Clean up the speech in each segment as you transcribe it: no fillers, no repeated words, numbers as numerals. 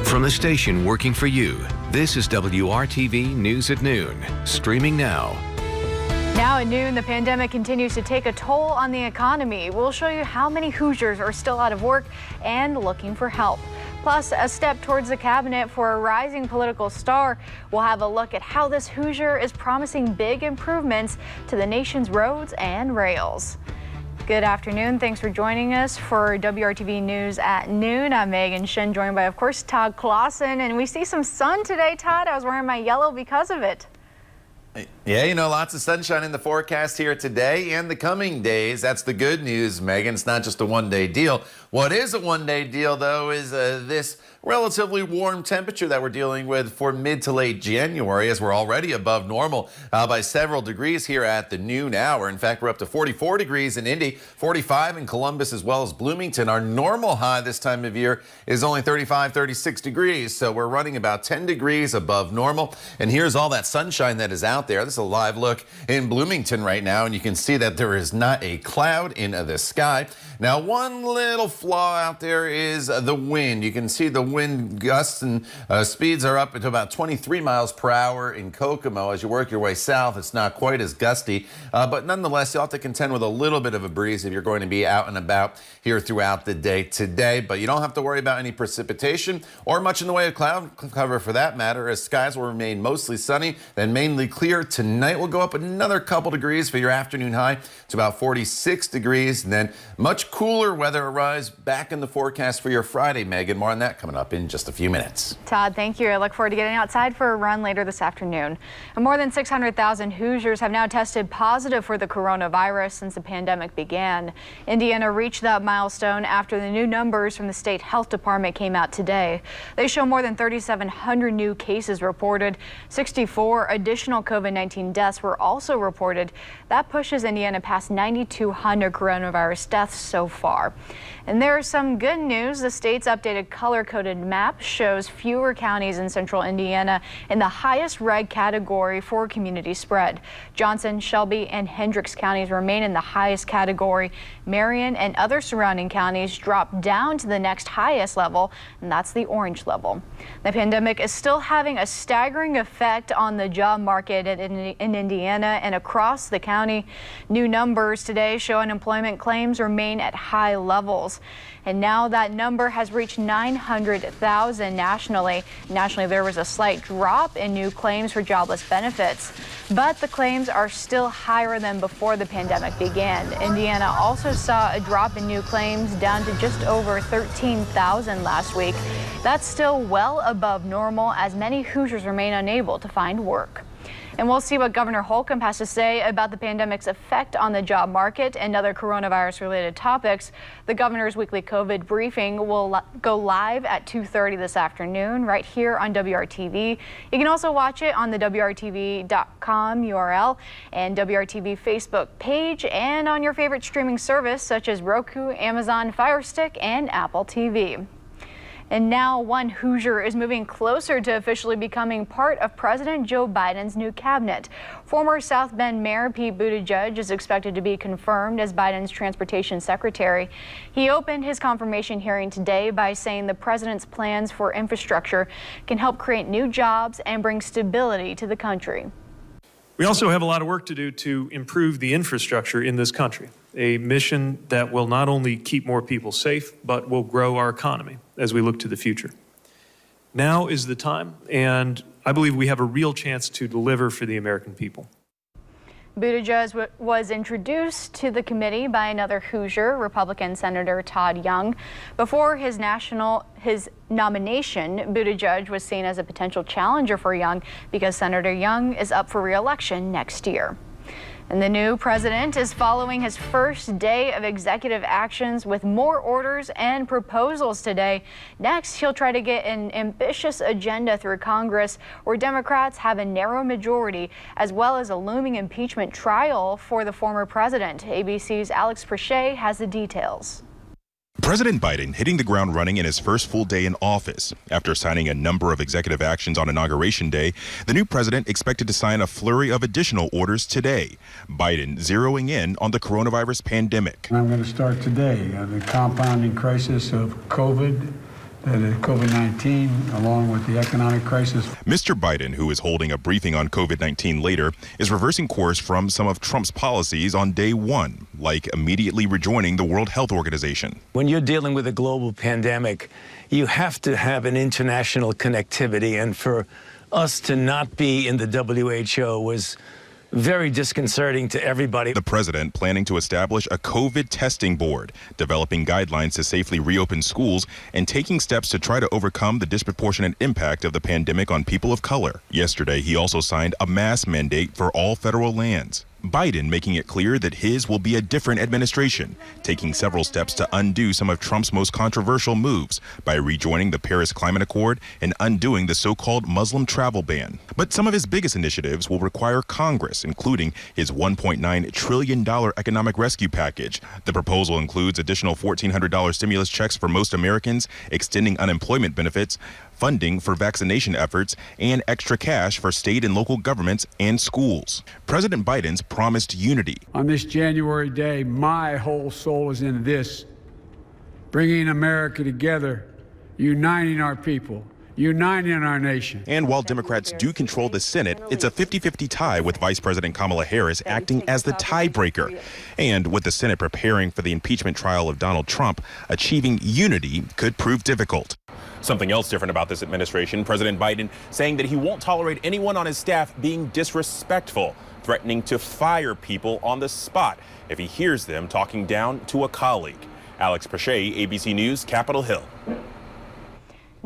From the station working for you, this is WRTV News at Noon, streaming now. Now at noon, the pandemic continues to take a toll on the economy. We'll show you how many Hoosiers are still out of work and looking for help. Plus, a step towards the cabinet for a rising political star. We'll have a look at how this Hoosier is promising big improvements to the nation's roads and rails. Good afternoon. Thanks for joining us for WRTV News at Noon. I'm Megan Shin, joined by, of course, Todd Clausen. And we see some sun today, Todd. I was wearing my yellow because of it. Yeah, you know, lots of sunshine in the forecast here today and the coming days. That's the good news, Megan. It's not just a one-day deal. What is a one-day deal, though, is this relatively warm temperature that we're dealing with for mid to late January, as we're already above normal by several degrees here at the noon hour. In fact, we're up to 44 degrees in Indy, 45 in Columbus as well as Bloomington. Our normal high this time of year is only 35, 36 degrees, so we're running about 10 degrees above normal. And here's all that sunshine that is out there. This is a live look in Bloomington right now, and you can see that there is not a cloud in the sky. Now, one little flaw out there is the wind. You can see the wind gusts and speeds are up to about 23 miles per hour in Kokomo. As you work your way south, it's not quite as gusty, but nonetheless, you'll have to contend with a little bit of a breeze if you're going to be out and about here throughout the day today. But you don't have to worry about any precipitation or much in the way of cloud cover for that matter, as skies will remain mostly sunny, then mainly clear. Tonight will go up another couple degrees for your afternoon high to about 46 degrees, and then much cooler weather arrives back in the forecast for your Friday, Megan. More on that coming up in just a few minutes. Todd, thank you. I look forward to getting outside for a run later this afternoon. And more than 600,000 Hoosiers have now tested positive for the coronavirus since the pandemic began. Indiana reached that milestone after the new numbers from the state health department came out today. They show more than 3,700 new cases reported. 64 additional COVID-19 deaths were also reported. That pushes Indiana past 9,200 coronavirus deaths so far. And there's some good news. The state's updated color-coded map shows fewer counties in central Indiana in the highest red category for community spread. Johnson, Shelby, and Hendricks counties remain in the highest category. Marion and other surrounding counties drop down to the next highest level, and that's the orange level. The pandemic is still having a staggering effect on the job market in Indiana and across the county. New numbers today show unemployment claims remain at high levels. And now that number has reached 900,000 nationally. Nationally, there was a slight drop in new claims for jobless benefits, but the claims are still higher than before the pandemic began. Indiana also saw a drop in new claims down to just over 13,000 last week. That's still well above normal, as many Hoosiers remain unable to find work. And we'll see what Governor Holcomb has to say about the pandemic's effect on the job market and other coronavirus-related topics. The governor's weekly COVID briefing will go live at 2:30 this afternoon right here on WRTV. You can also watch it on the WRTV.com URL and WRTV Facebook page and on your favorite streaming service such as Roku, Amazon Fire Stick, and Apple TV. And now one Hoosier is moving closer to officially becoming part of President Joe Biden's new cabinet. Former South Bend Mayor Pete Buttigieg is expected to be confirmed as Biden's transportation secretary. He opened his confirmation hearing today by saying the president's plans for infrastructure can help create new jobs and bring stability to the country. We also have a lot of work to do to improve the infrastructure in this country, a mission that will not only keep more people safe, but will grow our economy as we look to the future. Now is the time, and I believe we have a real chance to deliver for the American people. Buttigieg was introduced to the committee by another Hoosier, Republican Senator Todd Young. Before his nomination, Buttigieg was seen as a potential challenger for Young because Senator Young is up for re-election next year. And the new president is following his first day of executive actions with more orders and proposals today. Next, he'll try to get an ambitious agenda through Congress where Democrats have a narrow majority, as well as a looming impeachment trial for the former president. ABC's Alex Perche has the details. President Biden hitting the ground running in his first full day in office. After signing a number of executive actions on Inauguration Day, the new president expected to sign a flurry of additional orders today. Biden zeroing in on the coronavirus pandemic. I'm going to start today. The compounding crisis of COVID, the COVID-19, along with the economic crisis. Mr. Biden, who is holding a briefing on COVID-19 later, is reversing course from some of Trump's policies on day one, like immediately rejoining the World Health Organization. When you're dealing with a global pandemic, you have to have an international connectivity, and for us to not be in the WHO was very disconcerting to everybody. The president planning to establish a COVID testing board, developing guidelines to safely reopen schools, and taking steps to try to overcome the disproportionate impact of the pandemic on people of color. Yesterday, he also signed a mask mandate for all federal lands. Biden making it clear that his will be a different administration, taking several steps to undo some of Trump's most controversial moves by rejoining the Paris Climate Accord and undoing the so-called Muslim travel ban. But some of his biggest initiatives will require Congress, including his $1.9 trillion economic rescue package. The proposal includes additional $1,400 stimulus checks for most Americans, extending unemployment benefits, funding for vaccination efforts, and extra cash for state and local governments and schools. President Biden's promised unity. On this January day, my whole soul is in this, bringing America together, uniting our people, uniting our nation. And while Democrats do control the Senate, it's a 50-50 tie with Vice President Kamala Harris acting as the tiebreaker. And with the Senate preparing for the impeachment trial of Donald Trump, achieving unity could prove difficult. Something else different about this administration, President Biden saying that he won't tolerate anyone on his staff being disrespectful, threatening to fire people on the spot if he hears them talking down to a colleague. Alex Pache, ABC News, Capitol Hill.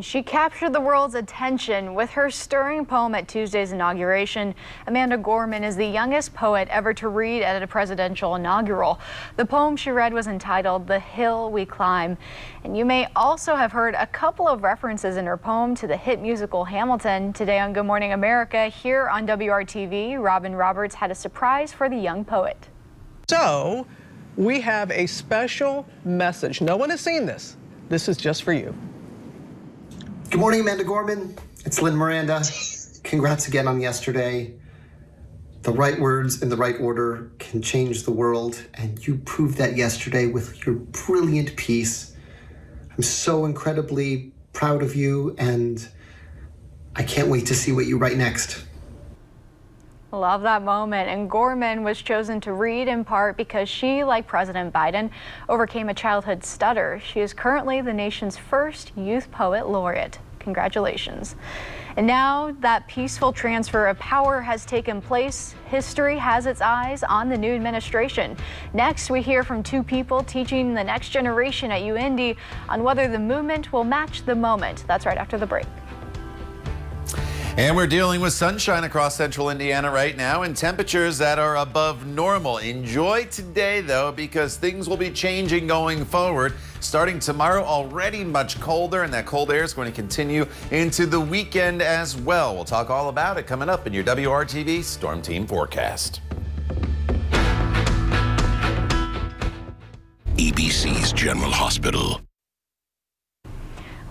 She captured the world's attention with her stirring poem at Tuesday's inauguration. Amanda Gorman is the youngest poet ever to read at a presidential inaugural. The poem she read was entitled "The Hill We Climb." And you may also have heard a couple of references in her poem to the hit musical Hamilton. Today on Good Morning America, here on WRTV, Robin Roberts had a surprise for the young poet. So we have a special message. No one has seen this. This is just for you. Good morning, Amanda Gorman. It's Lynn Miranda. Congrats again on yesterday. The right words in the right order can change the world, and you proved that yesterday with your brilliant piece. I'm so incredibly proud of you, and I can't wait to see what you write next. Love that moment. And Gorman was chosen to read in part because she, like President Biden, overcame a childhood stutter. She is currently the nation's first youth poet laureate. Congratulations. And now that peaceful transfer of power has taken place, history has its eyes on the new administration. Next, we hear from two people teaching the next generation at UIndy on whether the movement will match the moment. That's right after the break. And we're dealing with sunshine across central Indiana right now and temperatures that are above normal. Enjoy today, though, because things will be changing going forward. Starting tomorrow, already much colder, and that cold air is going to continue into the weekend as well. We'll talk all about it coming up in your WRTV Storm Team Forecast. EBC's General Hospital.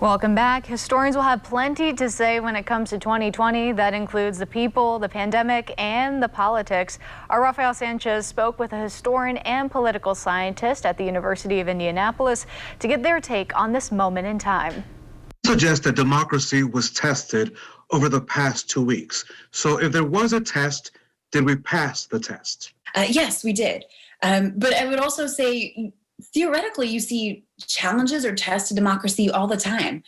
Welcome back. Historians will have plenty to say when it comes to 2020. That includes the people, the pandemic, and the politics. Our Rafael Sanchez spoke with a historian and political scientist at the University of Indianapolis to get their take on this moment in time. Suggests that democracy was tested over the past 2 weeks. So if there was a test, did we pass the test? Yes, we did. But I would also say, theoretically, you see challenges or tests to democracy all the time.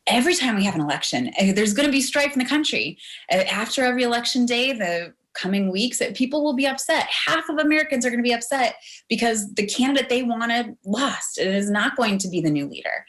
Every time we have an election, there's going to be strife in the country. After every election day, the coming weeks, people will be upset. Half of Americans are going to be upset because the candidate they wanted lost. It is not going to be the new leader.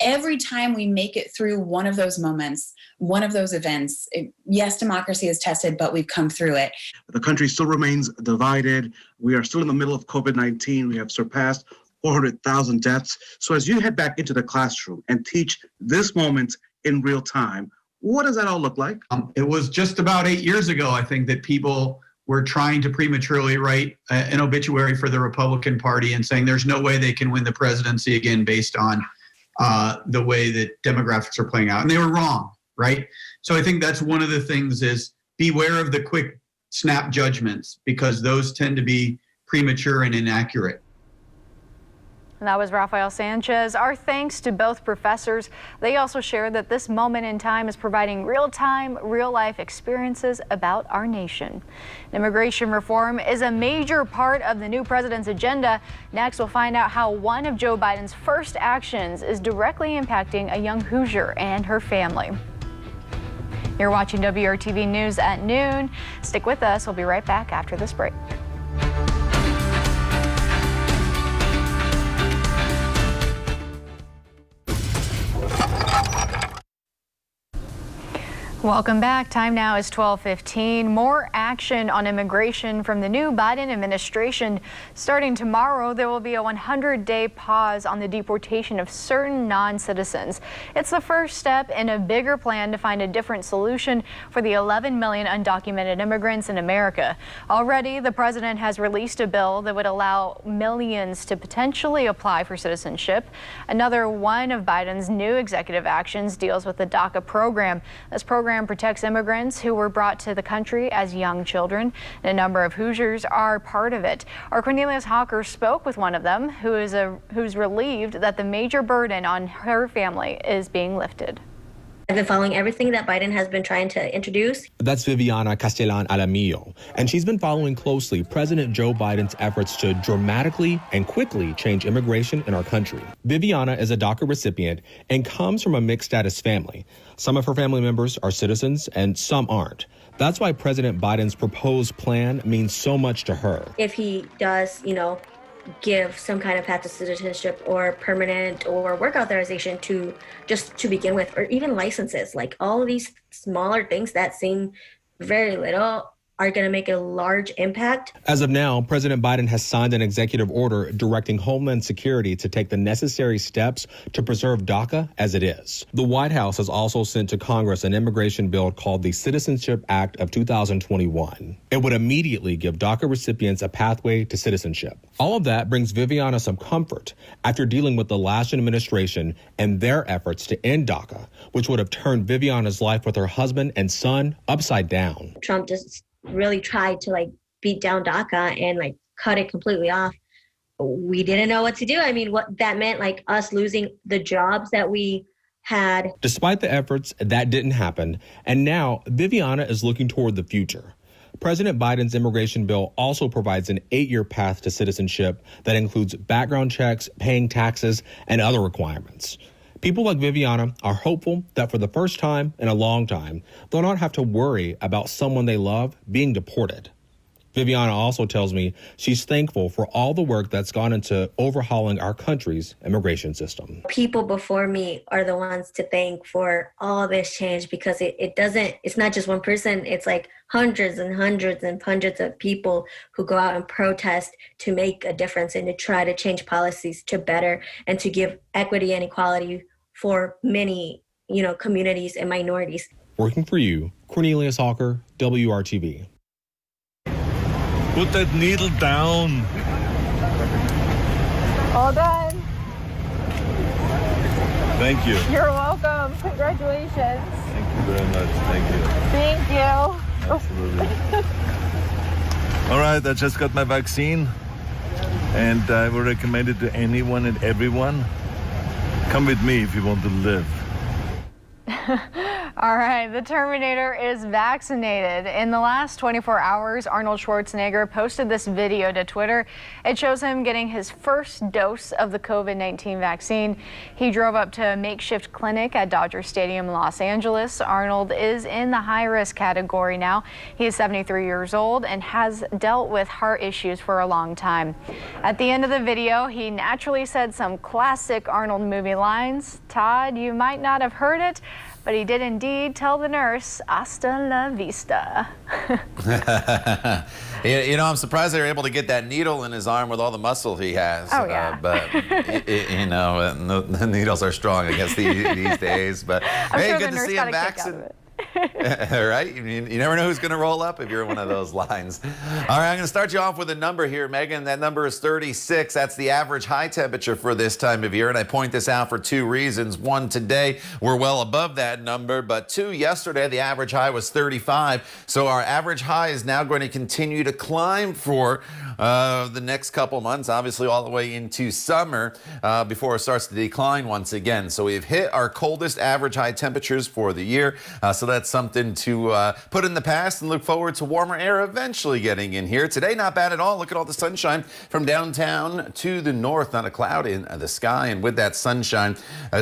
Every time we make it through one of those moments, one of those events, yes, democracy is tested, but we've come through it. The country still remains divided. We are still in the middle of COVID-19. We have surpassed 400,000 deaths. So as you head back into the classroom and teach this moment in real time, what does that all look like? It was just about 8 years ago, I think, that people were trying to prematurely write an obituary for the Republican Party and saying there's no way they can win the presidency again based on the way that demographics are playing out. And they were wrong, right? So I think that's one of the things is beware of the quick snap judgments because those tend to be premature and inaccurate. And that was Rafael Sanchez. Our thanks to both professors. They also shared that this moment in time is providing real-time, real-life experiences about our nation. Immigration reform is a major part of the new president's agenda. Next, we'll find out how one of Joe Biden's first actions is directly impacting a young Hoosier and her family. You're watching WRTV News at noon. Stick with us. We'll be right back after this break. Welcome back. Time now is 12:15. More action on immigration from the new Biden administration. Starting tomorrow, there will be a 100-day pause on the deportation of certain non-citizens. It's the first step in a bigger plan to find a different solution for the 11 million undocumented immigrants in America. Already, the president has released a bill that would allow millions to potentially apply for citizenship. Another one of Biden's new executive actions deals with the DACA program. This program protects immigrants who were brought to the country as young children. And a number of Hoosiers are part of it. Our Cornelius Hawker spoke with one of them who's relieved that the major burden on her family is being lifted. I've been following everything that Biden has been trying to introduce. That's Viviana Castellan Alamillo, and she's been following closely President Joe Biden's efforts to dramatically and quickly change immigration in our country. Viviana is a DACA recipient and comes from a mixed status family. Some of her family members are citizens and some aren't. That's why President Biden's proposed plan means so much to her. If he does, give some kind of path to citizenship or permanent or work authorization to begin with, or even licenses, like all of these smaller things that seem very little are going to make a large impact. As of now, President Biden has signed an executive order directing Homeland Security to take the necessary steps to preserve DACA as it is. The White House has also sent to Congress an immigration bill called the Citizenship Act of 2021. It would immediately give DACA recipients a pathway to citizenship. All of that brings Viviana some comfort after dealing with the last administration and their efforts to end DACA, which would have turned Viviana's life with her husband and son upside down. Trump just really tried to beat down DACA and cut it completely off. We didn't know what to do. I mean, what that meant, us losing the jobs that we had. Despite the efforts, that didn't happen. And now Viviana is looking toward the future. President Biden's immigration bill also provides an 8-year path to citizenship that includes background checks, paying taxes, and other requirements. People like Viviana are hopeful that for the first time in a long time, they'll not have to worry about someone they love being deported. Viviana also tells me she's thankful for all the work that's gone into overhauling our country's immigration system. People before me are the ones to thank for all this change, because it's not just one person. It's hundreds and hundreds and hundreds of people who go out and protest to make a difference and to try to change policies to better and to give equity and equality for many, communities and minorities. Working for you, Cornelius Hawker, WRTV. Put that needle down. All done. Thank you. You're welcome. Congratulations. Thank you very much. Thank you. Thank you. Absolutely. All right, I just got my vaccine, and I would recommend it to anyone and everyone. Come with me if you want to live. All right, the Terminator is vaccinated. In the last 24 hours, Arnold Schwarzenegger posted this video to Twitter. It shows him getting his first dose of the COVID-19 vaccine. He drove up to a makeshift clinic at Dodger Stadium in Los Angeles. Arnold is in the high-risk category now. He is 73 years old and has dealt with heart issues for a long time. At the end of the video, he naturally said some classic Arnold movie lines. Todd, you might not have heard it, but he did indeed tell the nurse, "Hasta la vista." I'm surprised they were able to get that needle in his arm with all the muscle he has. Oh, yeah. But the needles are strong, I guess, these days. But I'm hey, sure good the to nurse see got him a kick out of vaccinated. it. Right? You never know who's going to roll up if you're one of those lines. All right, I'm going to start you off with a number here, Megan. That number is 36. That's the average high temperature for this time of year, and I point this out for two reasons. One, today we're well above that number, but two, yesterday the average high was 35. So our average high is now going to continue to climb for the next couple months, obviously all the way into summer before it starts to decline once again. So we've hit our coldest average high temperatures for the year. So that's something to put in the past and look forward to warmer air eventually getting in here. Today, not bad at all. Look at all the sunshine from downtown to the north. Not a cloud in the sky. And with that sunshine,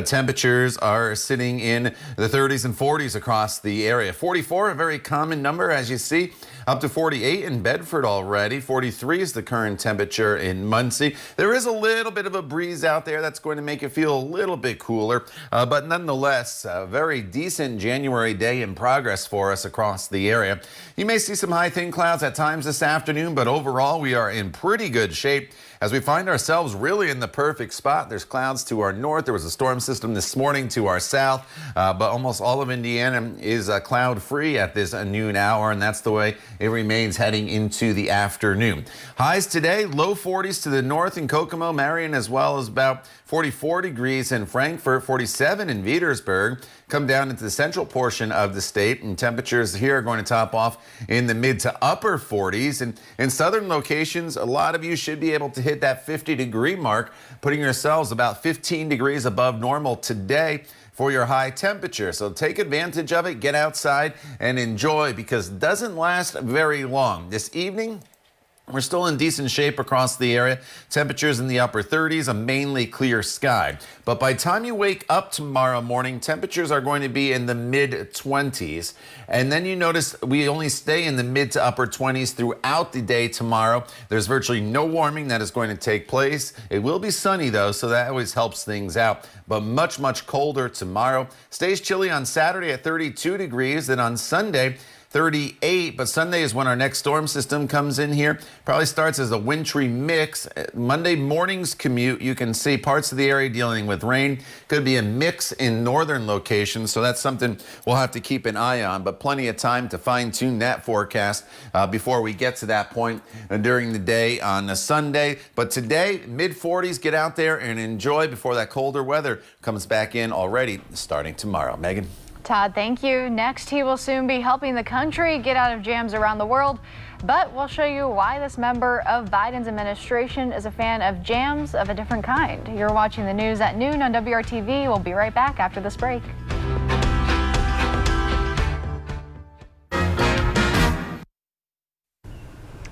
temperatures are sitting in the 30s and 40s across the area. 44, a very common number, as you see. Up to 48 in Bedford already. 43 is the current temperature in Muncie. There is a little bit of a breeze out there that's going to make it feel a little bit cooler, but nonetheless, a very decent January day in progress for us across the area. You may see some high thin clouds at times this afternoon, but overall we are in pretty good shape as we find ourselves really in the perfect spot. There's clouds to our north. There was a storm system this morning to our south, but almost all of Indiana is cloud free at this noon hour, and that's the way it remains heading into the afternoon. Highs today, low 40s to the north in Kokomo, Marion, as well as about 44 degrees in Frankfort, 47 in Petersburg. Come down into the central portion of the state, and temperatures here are going to top off in the mid to upper 40s. And in southern locations, a lot of you should be able to hit that 50-degree mark, putting yourselves about 15 degrees above normal today for your high temperature. So take advantage of it, get outside and enjoy, because it doesn't last very long. This evening, we're still in decent shape across the area. Temperatures in the upper 30s, a mainly clear sky. But by the time you wake up tomorrow morning, temperatures are going to be in the mid-20s. And then you notice we only stay in the mid to upper 20s throughout the day tomorrow. There's virtually no warming that is going to take place. It will be sunny though, so that always helps things out. But much, much colder tomorrow. Stays chilly on Saturday at 32 degrees. Then on Sunday, 38, but Sunday is when our next storm system comes in here. Probably starts as a wintry mix. Monday morning's commute, you can see parts of the area dealing with rain. Could be a mix in northern locations, so that's something we'll have to keep an eye on, but plenty of time to fine-tune that forecast before we get to that point during the day on a Sunday. But today, mid-40s, get out there and enjoy before that colder weather comes back in already starting tomorrow. Megan? Todd, thank you. Next, he will soon be helping the country get out of jams around the world, but we'll show you why this member of Biden's administration is a fan of jams of a different kind. You're watching the news at noon on WRTV. We'll be right back after this break.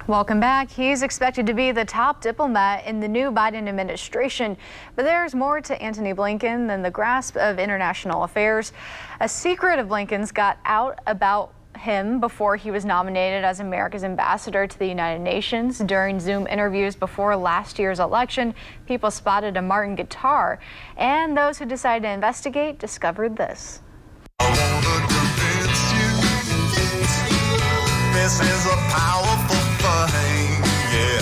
Welcome back. He's expected to be the top diplomat in the new Biden administration, but there's more to Antony Blinken than the grasp of international affairs. A secret of Blinken's got out about him before he was nominated as America's ambassador to the United Nations. During Zoom interviews before last year's election, people spotted a Martin guitar, and those who decided to investigate discovered this. This is a powerful thing, yeah.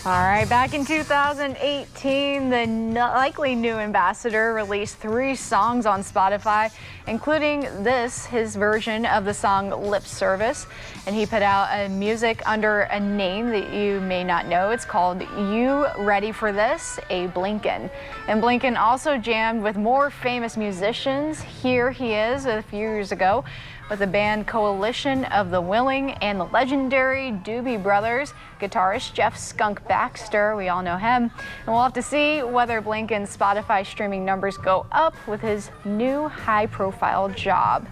All right, back in 2018, the likely new ambassador released 3 songs on Spotify, including this, his version of the song Lip Service. And he put out a music under a name that you may not know. It's called You Ready for This? A Blinken. And Blinken also jammed with more famous musicians. Here he is a few years ago with the band Coalition of the Willing and the legendary Doobie Brothers guitarist Jeff "Skunk" Baxter. We all know him. And we'll have to see whether Blinken's Spotify streaming numbers go up with his new high-profile job.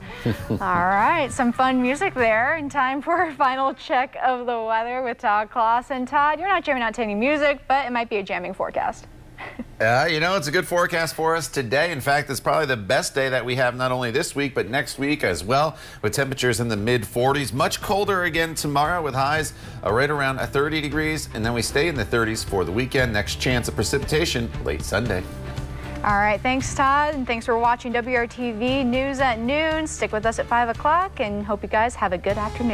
All right, some fun music there. And time for our final check of the weather with Todd Clausen. Todd, you're not jamming out to any music, but it might be a jamming forecast. You know, it's a good forecast for us today. In fact, it's probably the best day that we have not only this week, but next week as well, with temperatures in the mid-40s. Much colder again tomorrow with highs right around 30 degrees, and then we stay in the 30s for the weekend. Next chance of precipitation late Sunday. All right, thanks, Todd, and thanks for watching WRTV News at Noon. Stick with us at 5 o'clock, and hope you guys have a good afternoon.